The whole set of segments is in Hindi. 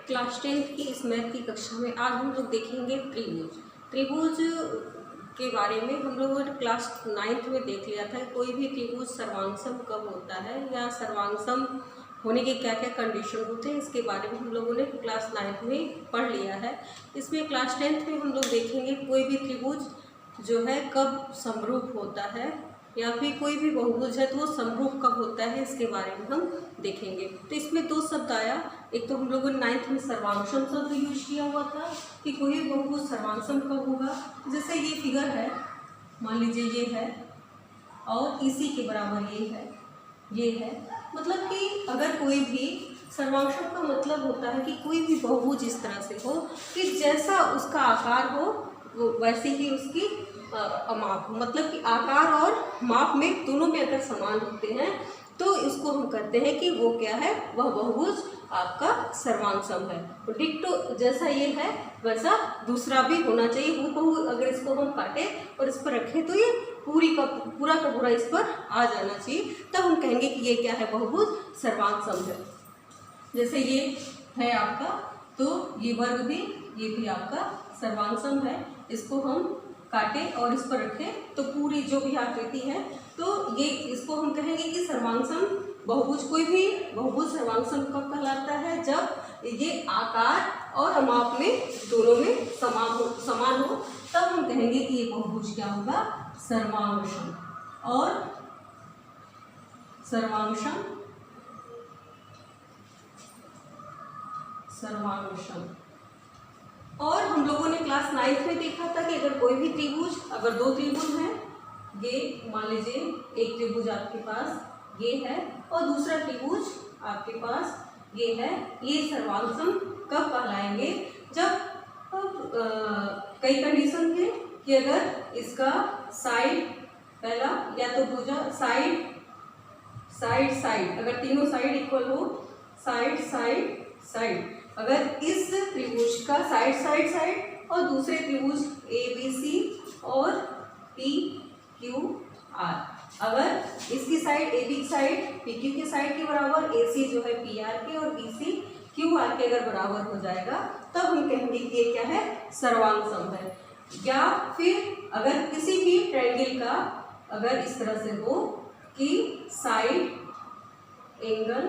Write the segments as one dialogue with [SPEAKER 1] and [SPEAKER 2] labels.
[SPEAKER 1] क्लास 10 की इस मैथ की कक्षा में आज हम लोग देखेंगे त्रिभुज। त्रिभुज के बारे में हम लोगों ने क्लास 9th में देख लिया था कि कोई भी त्रिभुज सर्वांगसम कब होता है या सर्वांगसम होने के क्या क्या कंडीशन होते हैं, इसके बारे में हम लोगों ने क्लास 9th में पढ़ लिया है। इसमें क्लास 10th में हम लोग देखेंगे कोई भी त्रिभुज जो है कब समरूप होता है या फिर कोई भी बहुभुज है तो वो समरूप कब होता है, इसके बारे में हम देखेंगे। तो इसमें दो शब्द आया, एक तो हम लोगों ने 9th में सर्वांगसम शब्द यूज किया हुआ था कि कोई भी बहुभुज सर्वांगसम कब होगा। जैसे ये फिगर है, मान लीजिए ये है और इसी के बराबर ये है, मतलब कि अगर कोई भी सर्वांगसम का मतलब होता है कि कोई भी बहुभुज इस तरह से हो कि जैसा उसका आकार हो वो वैसे ही उसकी माप, मतलब कि आकार और माप में दोनों में अगर समान होते हैं तो इसको हम कहते हैं कि वो क्या है, वह बहुभुज आपका सर्वांगसम है। तो डिक्टो जैसा ये है वैसा दूसरा भी होना चाहिए। वो अगर इसको हम काटे और इस पर रखें तो ये पूरा का पूरा इस पर आ जाना चाहिए, तब हम कहेंगे कि ये क्या है, बहुभुज सर्वांगसम है। जैसे ये है आपका, तो ये वर्ग भी, ये भी आपका सर्वांगसम है। इसको हम काटें और इस पर रखें तो पूरी जो भी आकृति है तो ये इसको हम कहेंगे कि सर्वांगसम बहुभुज। कोई भी बहुभुज सर्वांगसम कब कहलाता है, जब ये आकार और माप में दोनों में समान हो तब हम कहेंगे कि ये बहुभुज क्या होगा, सर्वांगसम। और सर्वांगसम और हम लोगों ने क्लास 9th में देखा था कि अगर कोई भी त्रिभुज, अगर दो त्रिभुज हैं, ये मान लीजिए एक त्रिभुज आपके पास ये है और दूसरा त्रिभुज आपके पास ये है, ये सर्वांगसम कब कहलाएंगे, जब कई कंडीशन थे कि अगर इसका साइड पहला या तो भुजा साइड, अगर तीनों साइड इक्वल हो, साइड, अगर इस त्रिभुज का साइड और दूसरे त्रिभुज ABC और PQR, अगर इसकी साइड AB की साइड PQ की साइड के बराबर, AC जो है PR के और BC QR के अगर बराबर हो जाएगा तब हम कहेंगे कि ये क्या है, सर्वांगसम है। या फिर अगर किसी भी ट्रायंगल का अगर इस तरह से हो कि साइड एंगल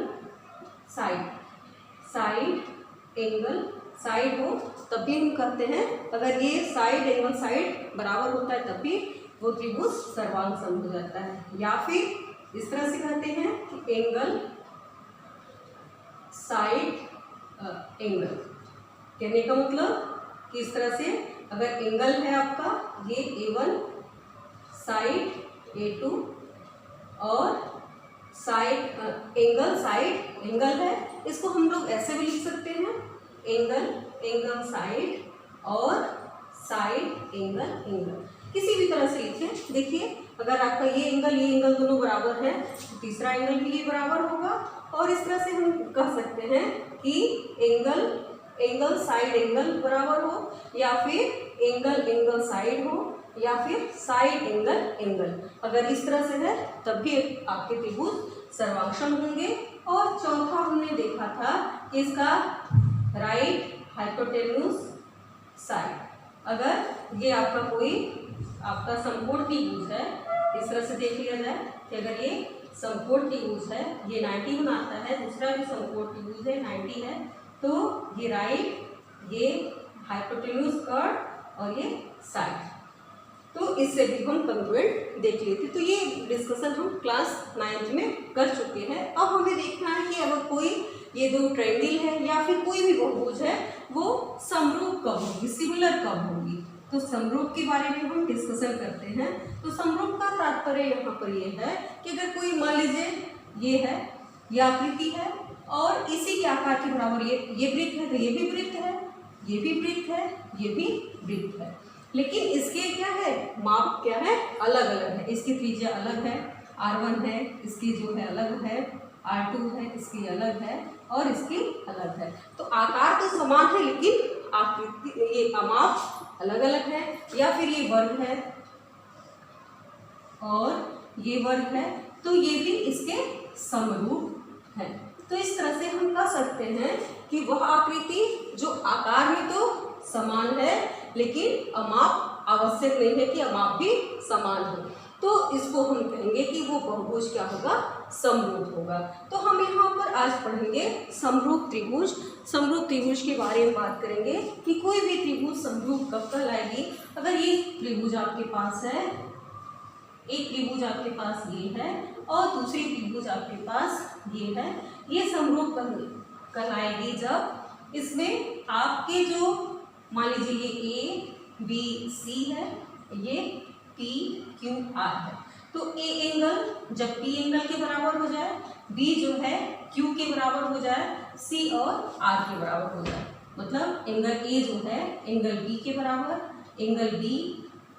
[SPEAKER 1] साइड हो तब भी हम कहते हैं, अगर ये साइड एंगल साइड बराबर होता है तब भी वो त्रिभुज सर्वांगसम हो जाता है। या फिर इस तरह से कहते हैं कि एंगल साइड एंगल, कहने का मतलब कि इस तरह से अगर एंगल है आपका ये A1, साइड A2 और साइड एंगल है, इसको हम लोग ऐसे भी लिख सकते हैं, एंगल साइड और साइड एंगल, किसी भी तरह से लिखें। देखिए अगर आपका ये एंगल दोनों बराबर है तो तीसरा एंगल भी ये बराबर होगा, और इस तरह से हम कह सकते हैं कि एंगल साइड एंगल बराबर हो, या फिर एंगल साइड हो, या फिर साइड एंगल, अगर इस तरह से है तब भी आपके त्रिभुज सर्वांगसम होंगे। और चौथा हमने देखा था कि इसका राइट हाइपोटेन्यूज साइड, अगर ये आपका कोई आपका समकोण त्रिभुज है, इस तरह से देख लिया जाए कि अगर ये समकोण त्रिभुज है, ये 90 बनाता है, दूसरा भी समकोण त्रिभुज है 90 है, तो ये राइट, ये हाइपोटेन्यूज कर्व और ये साइड, तो इससे भी हम कंग्रुएंट देख लिए थे। तो ये डिस्कशन हम क्लास 9th में कर चुके हैं। अब हमें देखना है कि अगर कोई ये दो ट्रायंगल है या फिर कोई भी बहुभुज है वो समरूप कब होगी, सिमिलर कब होगी। तो समरूप के बारे में हम डिस्कशन करते हैं। तो समरूप का तात्पर्य यहाँ पर ये है कि अगर कोई मान लीजिए ये है, ये आकृति है और इसी के आकार के बराबर ये वृत्त है, तो ये भी वृत्त है, ये भी वृत्त है, ये भी वृत्त है, लेकिन इसके क्या है, माप क्या है, अलग अलग है। इसकी त्रिज्या अलग है, R1 है, इसकी जो है अलग है, R2 है, इसकी अलग है और इसकी अलग है। तो आकार तो समान है लेकिन आकृति ये माप अलग अलग है। या फिर ये वर्ग है और ये वर्ग है, तो ये भी इसके समरूप है। तो इस तरह से हम कह सकते हैं कि वह आकृति जो आकार में तो समान है लेकिन अमाप आवश्यक नहीं है कि अमाप भी समान हो, तो इसको हम कहेंगे कि वो बहुभुज क्या होगा, समरूप होगा। तो हम यहाँ पर आज पढ़ेंगे समरूप त्रिभुज। समरूप त्रिभुज के बारे में बात करेंगे कि कोई भी त्रिभुज समरूप कब कहलाएगी। अगर ये त्रिभुज आपके पास है, एक त्रिभुज आपके पास ये है और दूसरी त्रिभुज आपके पास ये है, ये समरूप कहलाएगी जब इसमें आपके जो मान लीजिए ये ए बी सी है, ये पी क्यू आर है, तो ए एंगल जब पी एंगल के बराबर हो जाए, बी जो है क्यू के बराबर हो जाए, सी और आर के बराबर हो जाए, मतलब एंगल ए जो है एंगल बी के बराबर, angle B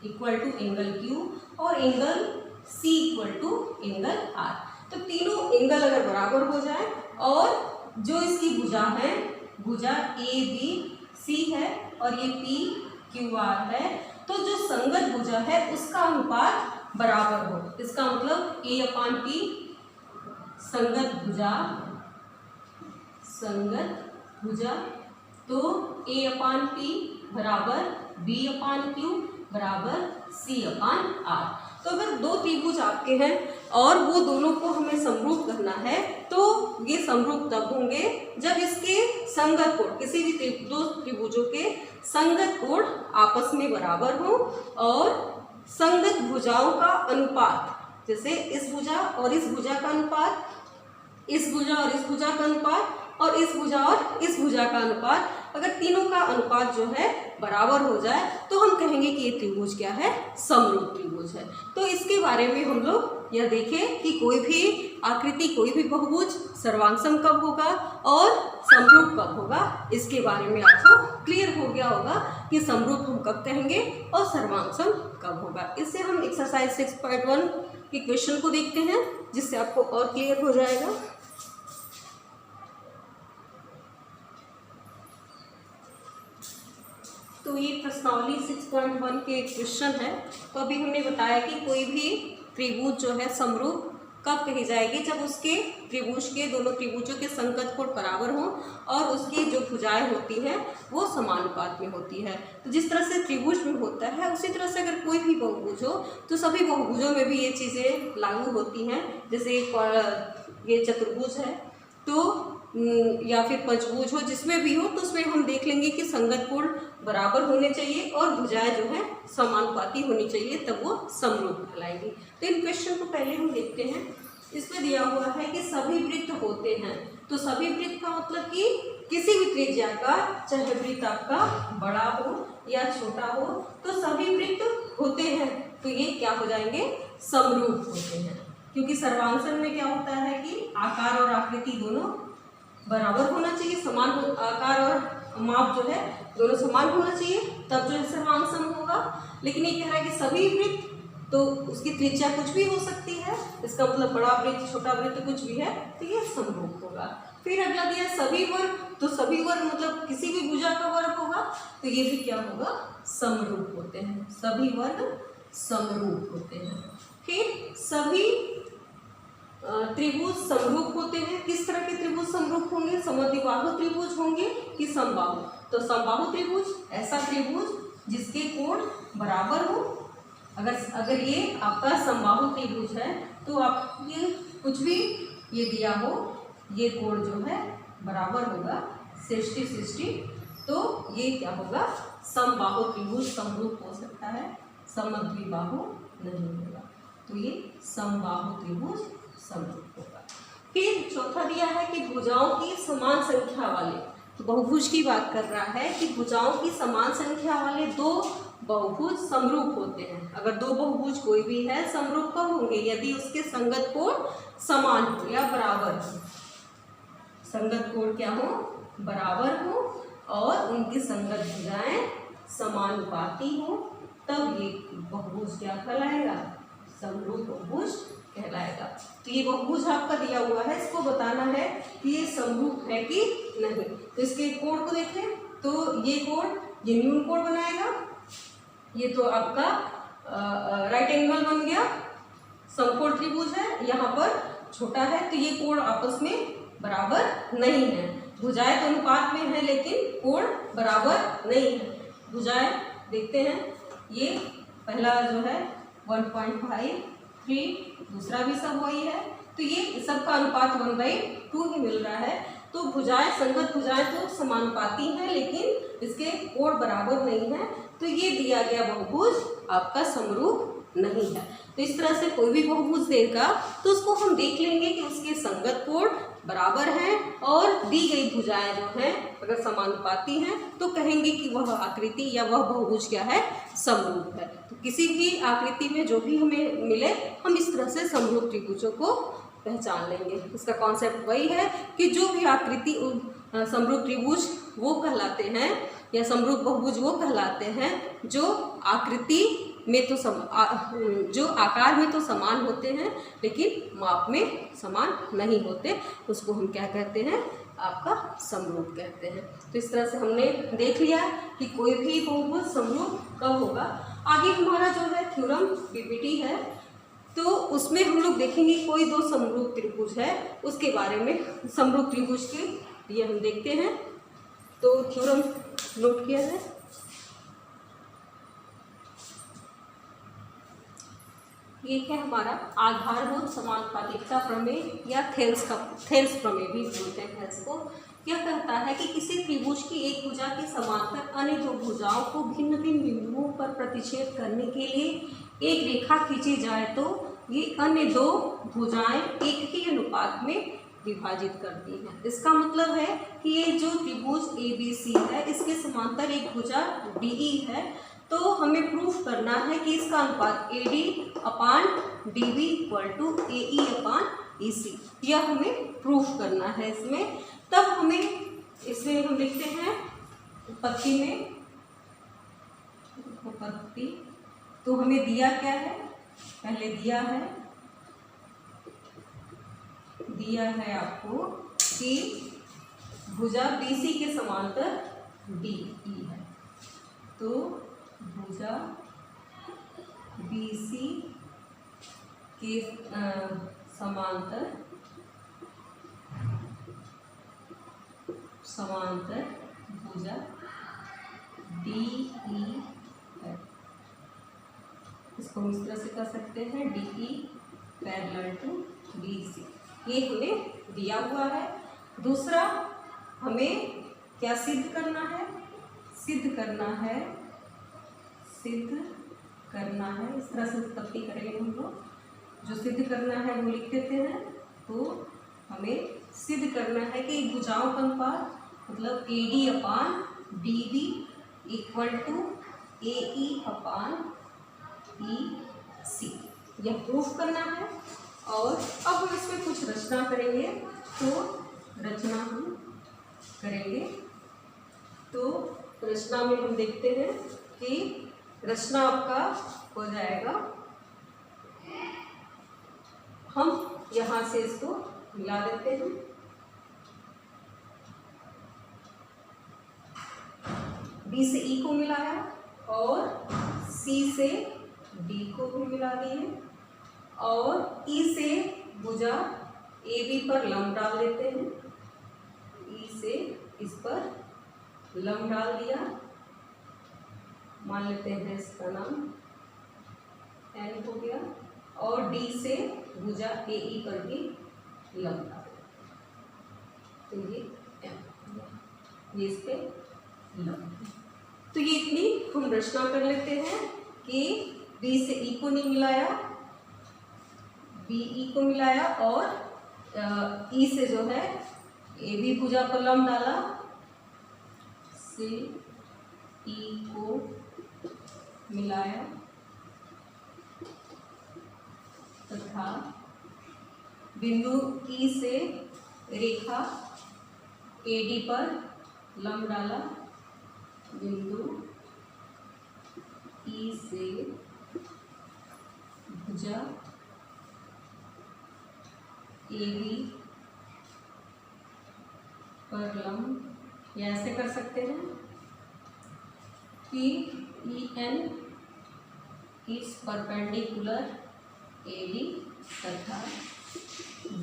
[SPEAKER 1] equal to angle Q और angle C equal to angle R. तो तीनों एंगल अगर बराबर हो जाए और जो इसकी भुजा है, भुजा ए बी सी है और ये पी क्यू आर है, तो जो संगत भुजा है उसका अनुपात बराबर हो। इसका मतलब ए अपान पी संगत भुजा, संगत भुजा, तो ए अपान पी बराबर बी अपान क्यू बराबर सी अपान आर। तो अगर दो त्रिभुज आपके हैं और वो दोनों को हमें समरूप करना है, तो ये समरूप तब होंगे जब इसके संगत कोण, किसी भी दो त्रिभुजों के संगत कोण आपस में बराबर हो और संगत भुजाओं का अनुपात, जैसे इस भुजा और इस भुजा का अनुपात, इस भुजा और इस भुजा का अनुपात और इस भुजा और इस भुजा का अनुपात, अगर तीनों का अनुपात जो है बराबर हो जाए तो हम कहेंगे कि ये त्रिभुज क्या है, समरूप त्रिभुज है। तो इसके बारे में हम लोग यह देखें कि कोई भी आकृति, कोई भी बहुभुज सर्वांगसम कब होगा और समरूप कब होगा, इसके बारे में आपको क्लियर हो गया होगा कि समरूप हम कब कहेंगे और सर्वांगसम कब होगा। इससे हम एक्सरसाइज 6.1 के क्वेश्चन को देखते हैं जिससे आपको और क्लियर हो जाएगा। तो ये प्रश्नावली 6.1 के क्वेश्चन है। तो अभी हमने बताया कि कोई भी त्रिभुज जो है समरूप कब कही जाएगी, जब उसके त्रिभुज के, दोनों त्रिभुजों के संगत कोण बराबर हों और उसकी जो भुजाएं होती हैं वो समानुपात में होती है। तो जिस तरह से त्रिभुज में होता है उसी तरह से अगर कोई भी बहुभुज हो तो सभी बहुभुजों में भी ये चीज़ें लागू होती हैं। जैसे ये चतुर्भुज है तो या फिर पंचभुज हो, जिसमें भी हो तो उसमें हम देख लेंगे कि संगत कोण बराबर होने चाहिए और भुजाएं जो है समानुपाती होनी चाहिए, तब वो समरूप कहलाएगी। तो इन क्वेश्चन को पहले हम देखते हैं। इसमें दिया हुआ है कि सभी वृत्त होते हैं, तो सभी वृत्त का मतलब कि किसी भी त्रिज्या का, चाहे वृत्त आपका बड़ा हो या छोटा हो, तो सभी वृत्त होते हैं, तो ये क्या हो जाएंगे, समरूप होते हैं। क्योंकि सर्वांगसम में क्या होता है कि आकार और आकृति दोनों बराबर होना चाहिए, समान आकार और माप जो है दोनों समान होना चाहिए, तब जो है सर्वांगसम होगा। लेकिन ये कह रहा है कि सभी वृत्त, तो उसकी त्रिज्या कुछ भी हो सकती है, इसका मतलब बड़ा वृत्त छोटा वृत्त कुछ भी है, तो ये समरूप होगा। फिर अगला दिया सभी वर्ग, तो सभी वर्ग मतलब किसी भी भुजा का वर्ग होगा, तो ये भी क्या होगा, समरूप होते हैं, सभी वर्ग समरूप होते हैं। फिर सभी त्रिभुज समरूप होते हैं। किस तरह के त्रिभुज समरूप होंगे, समद्विबाहु त्रिभुज होंगे कि समबाहु। तो समबाहु त्रिभुज ऐसा त्रिभुज जिसके कोण बराबर हो। अगर ये आपका समबाहु त्रिभुज है तो आप ये कुछ भी ये दिया हो, ये कोण जो है बराबर होगा 60-60, तो ये क्या होगा, समबाहु त्रिभुज समरूप हो सकता है, समद्विबाहु नहीं होगा। तो ये समबाहु त्रिभुज समरूप होगा। फिर चौथा दिया है कि भुजाओं की समान संख्या वाले, तो बहुभुज की बात कर रहा है कि भुजाओं की समान संख्या वाले दो बहुभुज समरूप होते हैं। अगर दो बहुभुज कोई भी है, समरूप कब होंगे, यदि उसके संगत कोण समान हो या बराबर हो। संगत कोण क्या हो, बराबर हो और उनकी संगत भुजाएं समानुपाती हो, तब ये बहुभुज क्या कहलाएगा, समरूप बहुभुज कहलाएगा। तो ये बहुभुज आपका दिया हुआ है, इसको बताना है कि ये समरूप है कि नहीं। तो इसके कोण को देखें, तो ये कोण ये न्यून कोण बनाएगा, ये तो आपका राइट एंगल बन गया, समकोण त्रिभुज है, यहाँ पर छोटा है, तो ये कोण आपस में बराबर नहीं है। भुजाएं तो अनुपात में है लेकिन कोण बराबर नहीं है। भुजाएं देखते हैं, ये पहला जो है 1.5, 3, दूसरा भी सब वही है, तो ये सबका अनुपात 1/2 ही मिल रहा है। तो भुजाएं, संगत भुजाएं तो समानुपाती हैं लेकिन इसके कोण बराबर नहीं है, तो ये दिया गया बहुभुज आपका समरूप नहीं है। तो इस तरह से कोई भी बहुभुज देगा तो उसको हम देख लेंगे कि उसके संगत कोण बराबर हैं और दी गई भुजाएं जो हैं अगर समानुपाती हैं तो कहेंगे कि वह आकृति या वह बहुभुज क्या है, समरूप है। तो किसी भी आकृति में जो भी हमें मिले हम इस तरह से समरूप त्रिभुजों को पहचान लेंगे। इसका कॉन्सेप्ट वही है कि जो भी आकृति समरूप त्रिभुज वो कहलाते हैं या समरूप बहुभुज वो कहलाते हैं जो आकृति में तो जो आकार में तो समान होते हैं लेकिन माप में समान नहीं होते, उसको हम क्या कहते हैं, आपका समरूप कहते हैं। तो इस तरह से हमने देख लिया कि कोई भी बहुभुज समरूप कब होगा। आगे हमारा जो है थ्योरम पीपीटी है, तो उसमें हम लोग देखेंगे कोई दो समरूप त्रिभुज है उसके बारे में, समरूप त्रिभुज के लिए हम देखते हैं। तो थ्योरम नोट किया है, ये है हमारा आधारभूत समानुपातिकता प्रमेय या थेल्स प्रमेय भी बोलते हैं थेल्स को। यह कहता है कि किसी त्रिभुज की एक भुजा के समांतर अन्य दो भुजाओं को भिन्न भिन्न बिंदुओं पर प्रतिच्छेद करने के लिए एक रेखा खींची जाए तो ये अन्य दो भुजाएं एक ही अनुपात में विभाजित करती हैं। इसका मतलब है कि ये जो त्रिभुज ABC है इसके समांतर एक भुजा DE है, तो हमें प्रूफ करना है कि इसका अनुपात AD/DB = AE/EC, यह हमें प्रूफ करना है इसमें। तब हमें इसमें हम लिखते हैं उत्पत्ति में, उत्पत्ति तो हमें दिया क्या है, पहले दिया है आपको कि भुजा BC के समांतर DE है, तो भुजा BC के समांतर भुजा DE है। इसको हम इस तरह से कर सकते हैं DE = BC, ये हमें दिया हुआ है। दूसरा हमें क्या सिद्ध करना है, इस तरह से उत्पत्ति करेंगे हम लोग। जो सिद्ध करना है वो लिख देते हैं। तो हमें सिद्ध करना है कि भुजाओं का अनुपात मतलब AD/DB = AE/EC, यह प्रूफ करना है। और अब हम इसमें कुछ रचना करेंगे, तो रचना में हम देखते हैं कि रचना आपका हो जाएगा, हम यहाँ से इसको मिला देते हैं। B से E को मिलाया और C से D को भी मिला दिए और E से भुजा AB पर लंब डाल देते हैं, E से इस पर लंब डाल दिया, मान लेते हैं इसका नाम N हो गया, और D से भुजा AE पर भी लंब डाल दिया, तो ये M, ये इस पे लंब। तो ये इतनी हम रचना कर लेते हैं कि B से E को नहीं मिलाया, BE को मिलाया और E से जो है AB भुजा पर लंब डाला, से E को मिलाया तथा बिंदु E से रेखा AD पर लंब डाला, बिंदु E से भुजा AB पर लंब, या ऐसे कर सकते हैं कि EN इज परपेंडिकुलर AD तथा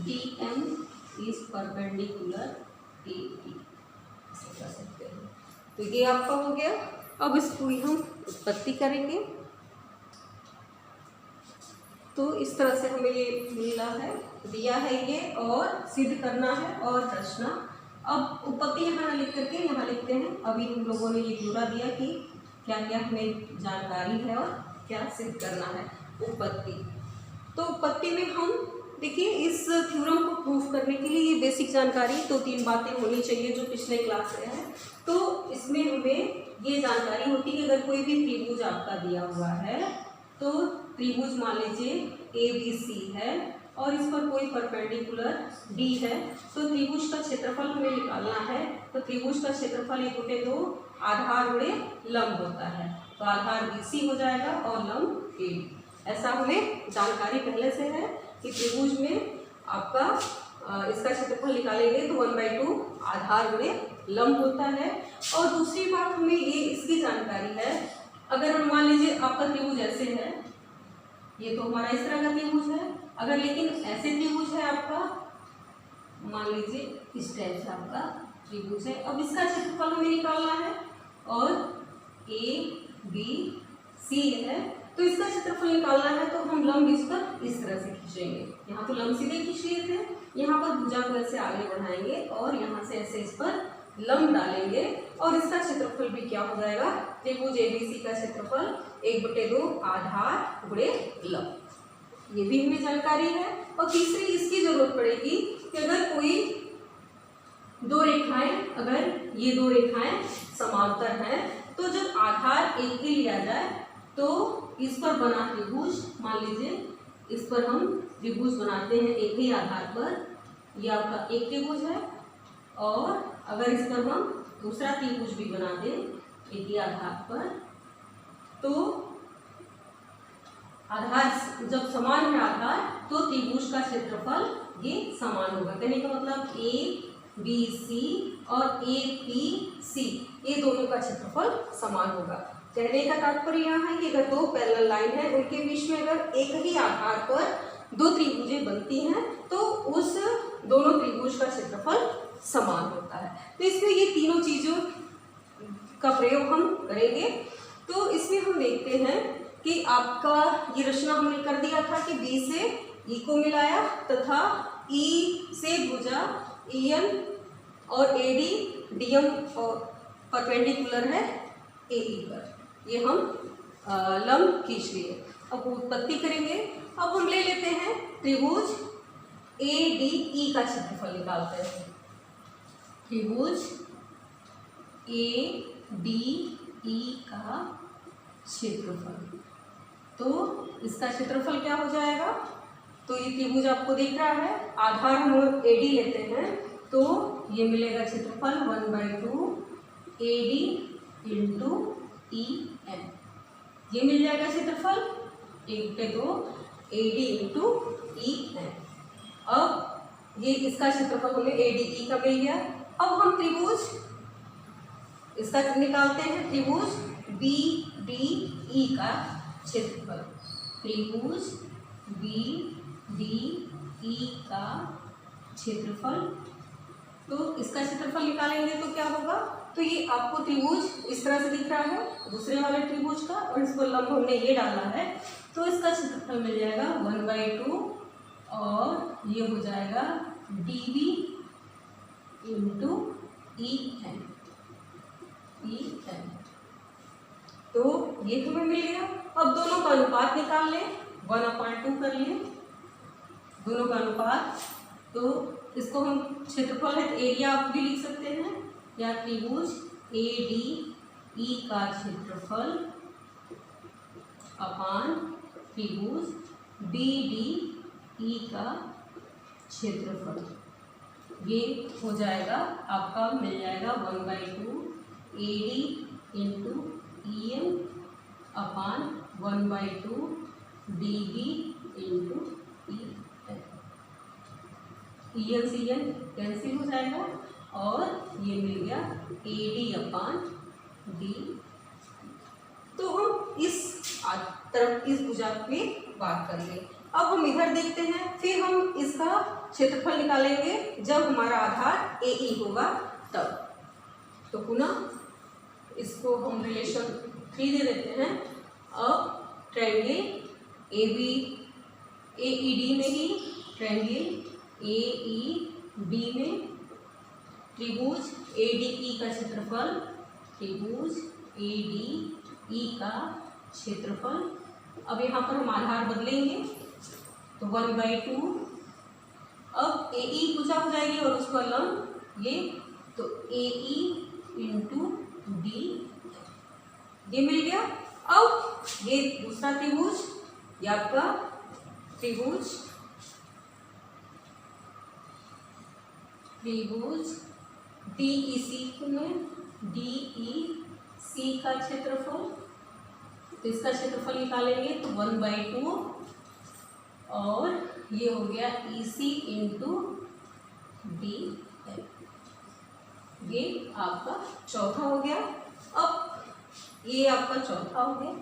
[SPEAKER 1] DM is perpendicular A B ऐसे कर सकते हैं। तो ये आपका हो गया। अब इसको हम उत्पत्ति करेंगे। तो इस तरह से हमें ये मिला है, दिया है ये, और सिद्ध करना है और रचना। अब उत्पत्ति यहाँ लिख करके यहाँ लिखते हैं। अभी हम लोगों ने ये पूरा दिया कि क्या क्या हमें जानकारी है और क्या सिद्ध करना है। उत्पत्ति, तो उत्पत्ति में हम देखिए इस थ्योरम को प्रूफ करने के लिए ये बेसिक जानकारी 2-3 बातें होनी चाहिए जो पिछले क्लास से है। तो इसमें हमें ये जानकारी होती है कि अगर कोई भी त्रिभुज आपका दिया हुआ है, तो त्रिभुज मान लीजिए ABC है और इस पर कोई परपेंडिकुलर D है, तो त्रिभुज का क्षेत्रफल हमें निकालना है। तो त्रिभुज का क्षेत्रफल 1/2 आधार गुणे लंब होता है। तो आधार BC हो जाएगा और लंब AB। ऐसा हमें जानकारी पहले से है कि त्रिभुज में आपका इसका क्षेत्रफल निकालेंगे तो 1/2 आधार गुणे लंब होता है। और दूसरी बात हमें ये इसकी जानकारी है, अगर हम मान लीजिए आपका त्रिभुज ऐसे है, ये तो हमारा इस तरह का त्रिभुज है, अगर लेकिन ऐसे त्रिभुज है आपका, मान लीजिए इस टाइप से आपका त्रिभुज है, अब इसका क्षेत्रफल हमें निकालना है और ABC है, तो इसका क्षेत्रफल निकालना है। तो हम लंब इस पर इस तरह से खींचेंगे। यहाँ तो लंब सीधे खींच लिए थे, यहाँ पर भुजा को ऐसे आगे बढ़ाएंगे और यहाँ से ऐसे इस पर लंब डालेंगे और इसका क्षेत्रफल भी क्या हो जाएगा, त्रिभुज ABC का क्षेत्रफल 1/2 आधार गुणे लंब। ये भी हमें जानकारी है। और तीसरी इसकी जरूरत पड़ेगी कि अगर कोई दो रेखाएं, अगर ये दो रेखाएं समांतर हैं, तो जब आधार एक ही लिया जाए तो इस पर बना त्रिभुज, मान लीजिए इस पर हम त्रिभुज बनाते हैं एक ही आधार पर, यह आपका एक त्रिभुज है, और अगर इस पर हम दूसरा त्रिभुज भी बना दें एक ही आधार पर, तो आधार जब समान है आधार, तो त्रिभुज का क्षेत्रफल ये समान होगा। कहने का मतलब ABC और APC ये दोनों का क्षेत्रफल समान होगा। कहने का तात्पर्य यहाँ है कि अगर दो पैरेलल लाइन है, उनके बीच में अगर एक ही आधार पर दो त्रिभुजें बनती हैं, तो उस दोनों त्रिभुज का क्षेत्रफल समान होता है। तो इसमें ये तीनों चीजों का प्रयोग हम करेंगे। तो इसमें हम देखते हैं कि आपका ये रचना हमने कर दिया था कि B से E को मिलाया तथा E से भुजा EN और AD DM और परपेंडिकुलर है AE पर, ये हम लंब खींच लिए। अब उत्पत्ति करेंगे। अब हम ले लेते हैं त्रिभुज ADE का क्षेत्रफल निकालते हैं। त्रिभुज ADE का क्षेत्रफल, तो इसका क्षेत्रफल क्या हो जाएगा, तो ये त्रिभुज आपको दिख रहा है, आधार हम AD लेते हैं, तो ये मिलेगा क्षेत्रफल 1/2 AD इंटू EN, ये मिल जाएगा क्षेत्रफल 1/2 AD इंटू EN। अब ये इसका क्षेत्रफल हमें ADE का मिल गया। अब हम त्रिभुज इसका निकालते हैं, त्रिभुज BDE का क्षेत्रफल, त्रिभुज BDE का क्षेत्रफल, तो इसका क्षेत्रफल निकालेंगे तो क्या होगा, तो ये आपको त्रिभुज इस तरह से दिख रहा है दूसरे वाले त्रिभुज का, और इस पर लंब हमने ये डाला है, तो इसका क्षेत्रफल मिल जाएगा 1/2 और ये हो जाएगा DB इंटू EN। तो ये हमें मिल गया। अब दोनों का अनुपात निकाल लें, 1/2 कर लिए दोनों का अनुपात, तो इसको हम क्षेत्रफल है तो एरिया आप भी लिख सकते हैं, या त्रिभुज ADE का क्षेत्रफल अपान त्रिभुज BDE का क्षेत्रफल, ये हो जाएगा आपका, मिल जाएगा 1/2 AD इंटू EN अपान 1/2 DB इंटू EN से EN कैंसिल हो जाएगा और ये मिल गया AD अपान D। तो हम इस तरफ इस भुजा पे बात कर ले। अब हम इधर देखते हैं, फिर हम इसका क्षेत्रफल निकालेंगे जब हमारा आधार AE होगा तब। तो पुनः इसको हम रिलेशन 3 दे देते हैं। अब ट्रायंगल AED में ही ट्रायंगल AED में त्रिभुज ADE का क्षेत्रफल, त्रिभुज ADE का क्षेत्रफल। अब यहाँ पर हम आधार बदलेंगे तो 1/2। अब AE पूजा हो जाएगी और उसका लंब ये, तो AE इंटू D ये मिल गया। अब ये दूसरा त्रिभुज, ये आपका त्रिभुज DEC में DEC का क्षेत्रफल, तो इसका क्षेत्रफल निकालेंगे तो 1/2 और ये हो गया EC इंटू D, ये आपका चौथा हो गया। अब ये आपका चौथा हो गया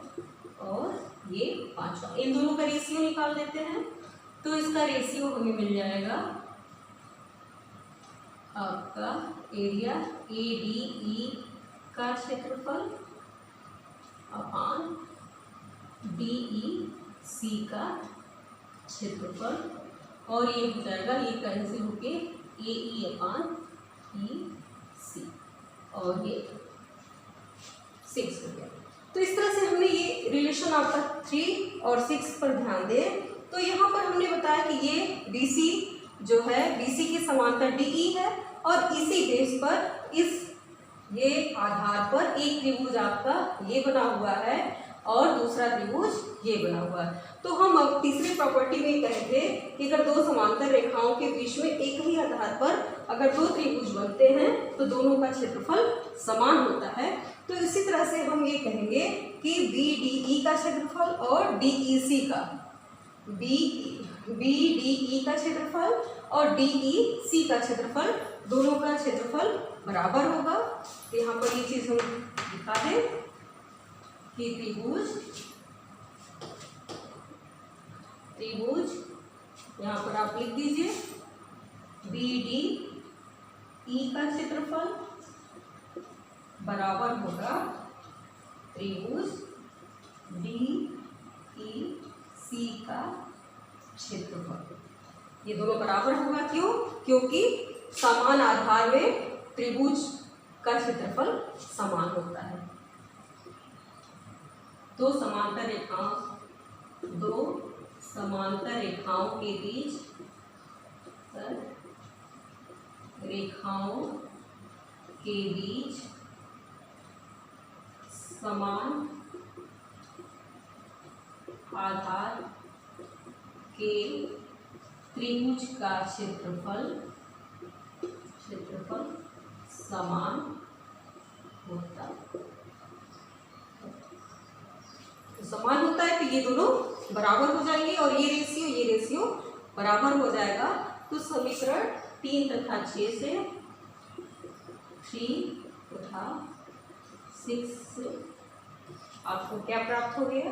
[SPEAKER 1] और ये पांचवा। इन दोनों का रेशियो निकाल देते हैं, तो इसका रेशियो हमें मिल जाएगा आपका एरिया ADE का क्षेत्रफल अपान DEC का क्षेत्रफल, और ये हो जाएगा, ये कैंसिल होके AE अपान EC और ये 6 हो गया। तो इस तरह से हमने ये रिलेशन आपका 3 और 6 पर ध्यान दें तो यहाँ पर हमने बताया कि ये BC जो है, BC के समांतर DE है और इसी बेस पर ये आधार पर एक त्रिभुज आपका ये बना हुआ है और दूसरा त्रिभुज ये बना हुआ है। तो हम अब तीसरी प्रॉपर्टी में कहेंगे कि अगर दो समांतर रेखाओं के बीच में एक ही आधार पर अगर दो त्रिभुज बनते हैं तो दोनों का क्षेत्रफल समान होता है। तो इसी तरह से हम ये कहेंगे कि BDE का क्षेत्रफल और DEC का BDE का क्षेत्रफल और DEC का क्षेत्रफल, दोनों का क्षेत्रफल बराबर होगा। तो यहाँ पर ये चीज हम दिखा दें कि त्रिभुज यहाँ पर आप लिख दीजिए BDE का क्षेत्रफल बराबर होगा त्रिभुज DEC का क्षेत्रफल। ये दोनों बराबर होगा, क्यों? क्योंकि समान आधार में त्रिभुज का क्षेत्रफल समान होता है। दो समांतर रेखाओं के बीच समान आधार के त्रिभुज का क्षेत्रफल समान होता है। समान होता है तो ये दोनों बराबर हो जाएंगे और ये रेशियो बराबर हो जाएगा। तो समीकरण 3 तथा 6 से 3 तथा 6 से आपको क्या प्राप्त हो गया?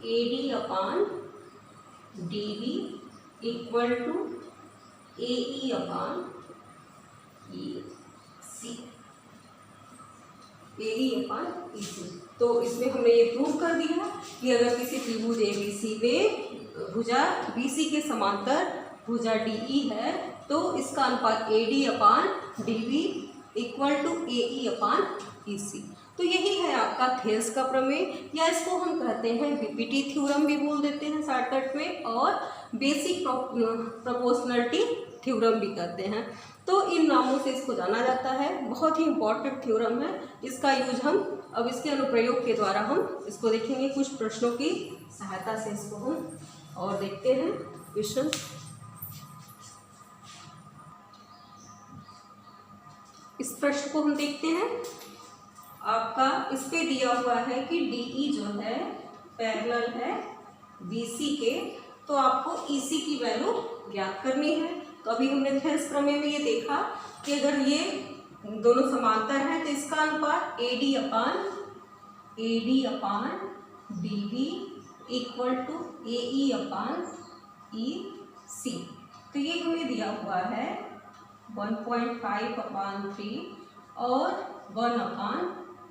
[SPEAKER 1] AD upon DB equal to AE upon EC, AE upon EC। तो इसमें हमने ये प्रूव कर दिया कि अगर किसी त्रिभुज ABC में भुजा BC के समांतर भुजा DE है तो इसका अनुपात AD upon DB equal to AE upon EC। तो यही है आपका थेल्स का प्रमेय, या इसको हम कहते हैं बीपीटी थ्योरम भी बोल देते हैं शॉर्टकट में, और बेसिक प्रोपोर्शनलिटी थ्योरम भी कहते हैं। तो इन नामों से इसको जाना जाता है। बहुत ही इम्पॉर्टेंट थ्योरम है। इसका यूज हम अब इसके अनुप्रयोग के द्वारा हम इसको देखेंगे। कुछ प्रश्नों की सहायता से इसको हम और देखते हैं क्वेश्चन। इस प्रश्न को हम देखते हैं। आपका इस पे दिया हुआ है कि DE जो है पैरेलल है BC के, तो आपको EC की वैल्यू ज्ञात करनी है। तो अभी हमने थेल्स प्रमेय में ये देखा कि अगर ये दोनों समांतर हैं तो इसका अनुपात AD upon DB equal to A E upon E C. तो ये हमें दिया हुआ है 1.5 अपान 3 और 1 अपान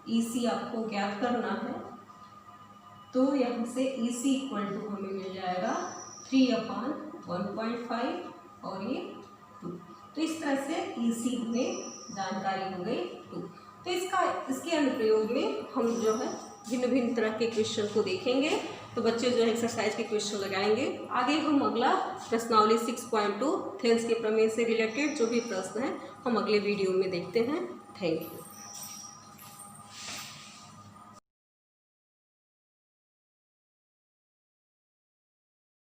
[SPEAKER 1] ई सी आपको ज्ञात करना है। तो यहाँ से ई सी इक्वल टू हमें मिल जाएगा 3 अपान 1.5 और ये 2। तो इस तरह से ई सी हमें जानकारी हो गई 2। तो इसके अनुप्रयोग में हम जो है भिन्न भिन्न तरह के क्वेश्चन को देखेंगे। तो बच्चे जो है एक्सरसाइज के क्वेश्चन लगाएंगे। आगे हम अगला प्रश्नावली 6.2 थेल्स के प्रमेय से रिलेटेड जो भी प्रश्न है हम अगले वीडियो में देखते हैं। Thank you.